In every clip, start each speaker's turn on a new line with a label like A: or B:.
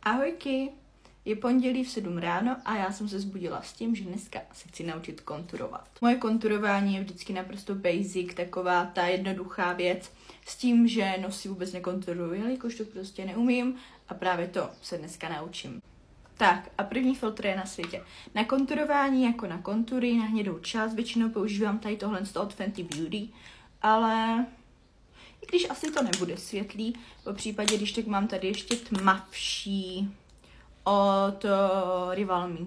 A: Ahojky, je pondělí v 7 ráno a já jsem se zbudila s tím, že dneska se chci naučit konturovat. Moje konturování je vždycky naprosto basic, taková ta jednoduchá věc, s tím, že nosy vůbec nekonturuji, jelikož to prostě neumím a právě to se dneska naučím. Tak a první filtr je na světě. Na konturování jako na kontury, na hnědou část, většinou používám tady tohle od Fenty Beauty, ale i když asi to nebude světlý, po případě, když tak mám tady ještě tmavší od Rival Me,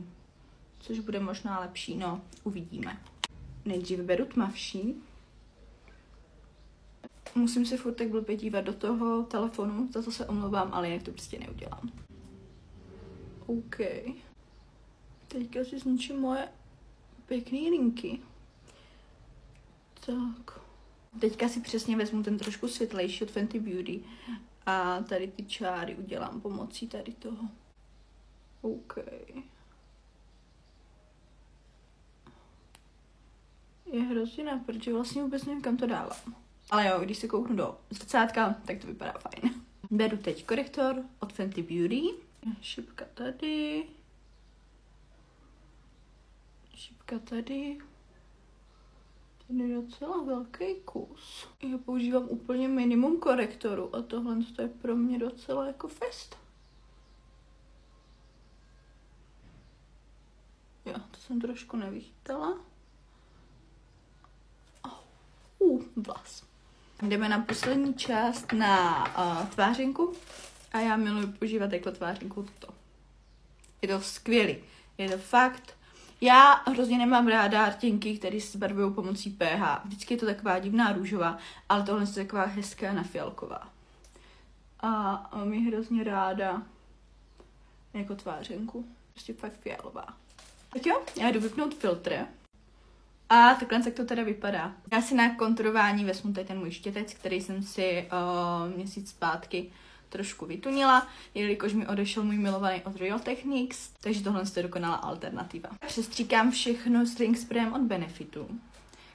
A: což bude možná lepší, no, uvidíme. Nejdřív beru tmavší. Musím se furt tak blbě dívat do toho telefonu, za to se omlouvám, ale jinak to prostě neudělám. OK. Teďka si zničím moje pěkné linky. Tak. Teďka si přesně vezmu ten trošku světlejší od Fenty Beauty a tady ty čáry udělám pomocí tady toho. OK. Je hrozina, protože vlastně vůbec nevím, kam to dávám. Ale jo, když se kouknu do zrcátka, tak to vypadá fajn. Beru teď korektor od Fenty Beauty. Šipka tady. Šipka tady. Ten je docela velký kus. Já používám úplně minimum korektoru a tohle je pro mě docela jako fest. Jo, to jsem trošku nevychytala. Vlas. Jdeme na poslední část na tvářinku a já miluji používat jako tvářinku toto. Je to skvělý. Je to fakt. Já hrozně nemám ráda rtěnky, které se zbarvují pomocí pH. Vždycky je to taková divná růžová, ale tohle je taková hezká nafialková. A mám ji hrozně ráda jako tvářenku. Prostě fakt fialová. Tak jo, já jdu vypnout filtr. A takhle jak to teda vypadá. Já si na konturování vezmu tady ten můj štětec, který jsem si měsíc zpátky trošku vytunila, jelikož mi odešel můj milovaný od Real Techniques, takže tohle je dokonalá alternativa. Přestříkám všechno s ring sprayem od Benefitu,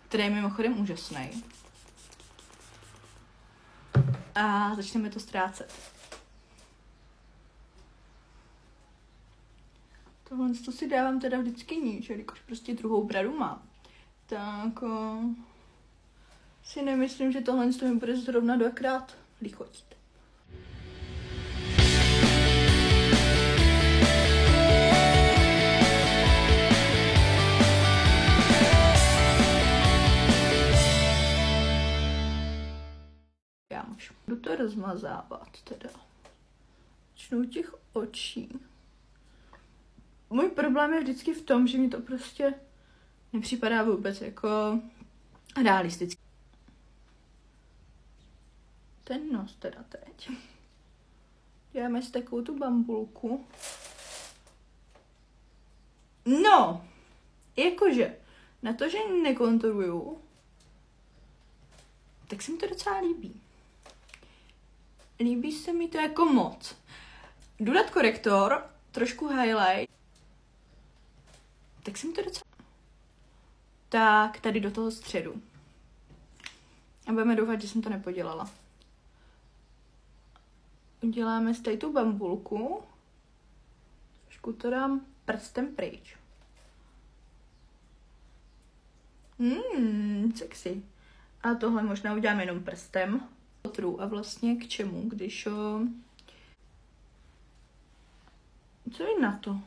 A: který je mimochodem úžasný. A začneme to ztrácet. Tohle si dávám teda vždycky níž, jelikož prostě druhou bradu mám. Tak si nemyslím, že tohle mi bude zrovna dvakrát lichotit. Já budu to rozmazávat teda. Začnu těch očí. Můj problém je vždycky v tom, že mi to prostě nepřipadá vůbec jako realistický. Ten nos teda teď. Děláme si takovou tu bambulku. No, jakože na to, že nekonturuju, tak se mi to docela líbí. Líbí se mi to jako moc. Jdu dát korektor, trošku highlight, tak se mi to docela... Tak tady do toho středu. A budeme doufat, že jsem to nepodělala. Uděláme si tady tu bambulku. Trošku to dám prstem pryč. Sexy. A tohle možná udělám jenom prstem. A vlastně k čemu, když... Co je na to?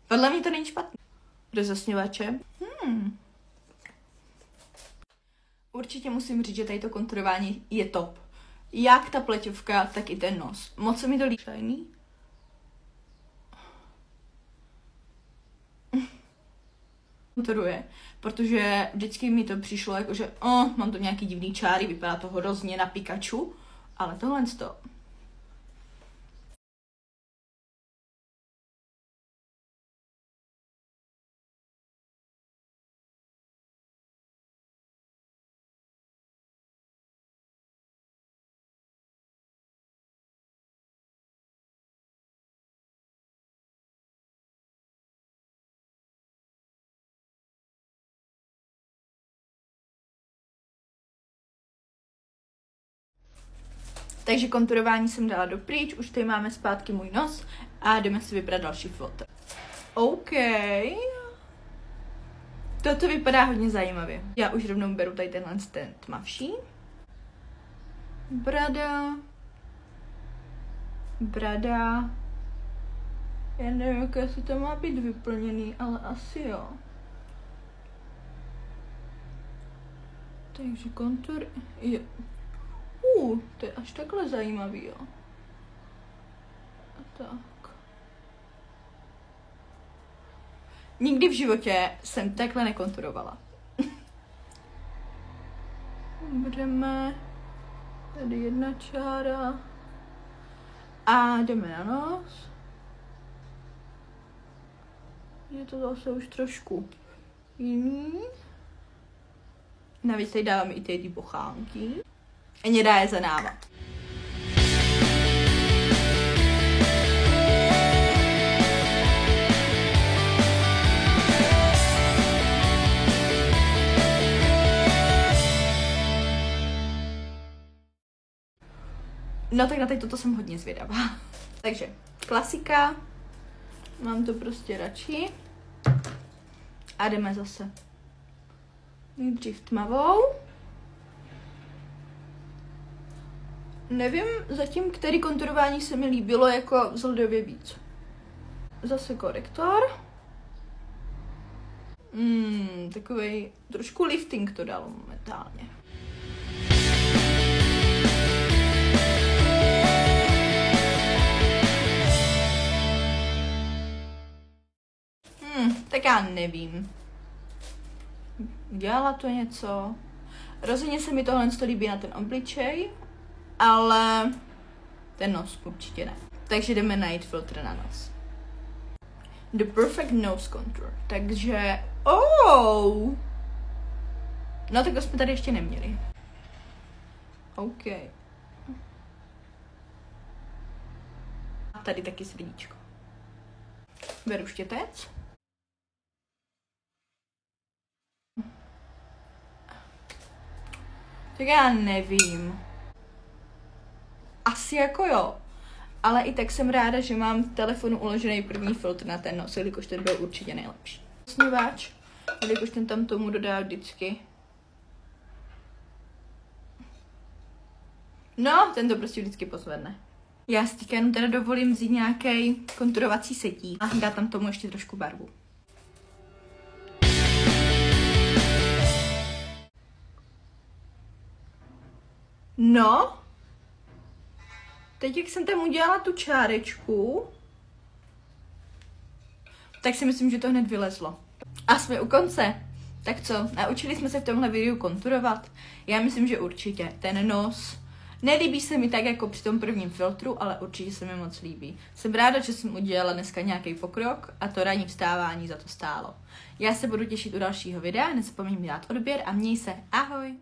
A: Podle mě to není špatný. Rozosněvače. Určitě musím říct, že tady to konturování je top. Jak ta pleťovka, tak i ten nos. Moc se mi to líbí. Shiny. Konturuje, protože vždycky mi to přišlo jako, že mám to nějaký divný čáry, vypadá to hrozně na Pikachu, ale tohle to Takže konturování jsem dala dopryč, už tady máme zpátky můj nos a jdeme si vybrat další filtr. OK. Toto vypadá hodně zajímavě. Já už rovnou beru tady tenhle ten tmavší. Brada. Já nevím, jak asi to má být vyplněný, ale asi jo. Takže kontur je... to je až takhle zajímavý, jo. A tak. Nikdy v životě jsem takhle nekonturovala. Budeme... Tady jedna čára. A jdeme na nos. Je to zase už trošku jiný. Navíc tady dáváme i ty bochánky. A nedá je za náma. No tak na tady toto jsem hodně zvědavá. Takže klasika. Mám to prostě radši. A jdeme zase. Nejdřív tmavou. Nevím zatím, který konturování se mi líbilo jako vzhledově víc. Zase korektor. Takovej trošku lifting to dalo momentálně. Tak já nevím. Dělala to něco. Rozhodně se mi tohle líbí na ten obličej, ale ten nos určitě ne. Takže jdeme najít filtr na nos. The Perfect Nose Contour. Takže... No tak to jsme tady ještě neměli. OK. A tady taky srdíčko. Beru štětec. Tak já nevím. Asi jako jo. Ale i tak jsem ráda, že mám v telefonu uložený první filtr na ten nos, jelikož ten byl určitě nejlepší. Sniváč, jelikož ten tam tomu dodá vždycky. No, ten to prostě vždycky pozvedne. Já si teďka jenom teda dovolím vzít nějaký konturovací setí a dát tam tomu ještě trošku barvu. No, teď jak jsem tam udělala tu čárečku, tak si myslím, že to hned vylezlo. A jsme u konce. Tak co, naučili jsme se v tomhle videu konturovat? Já myslím, že určitě. Ten nos nelíbí se mi tak jako při tom prvním filtru, ale určitě se mi moc líbí. Jsem ráda, že jsem udělala dneska nějaký pokrok a to ranní vstávání za to stálo. Já se budu těšit u dalšího videa, nezapomeň mi dát odběr a měj se. Ahoj!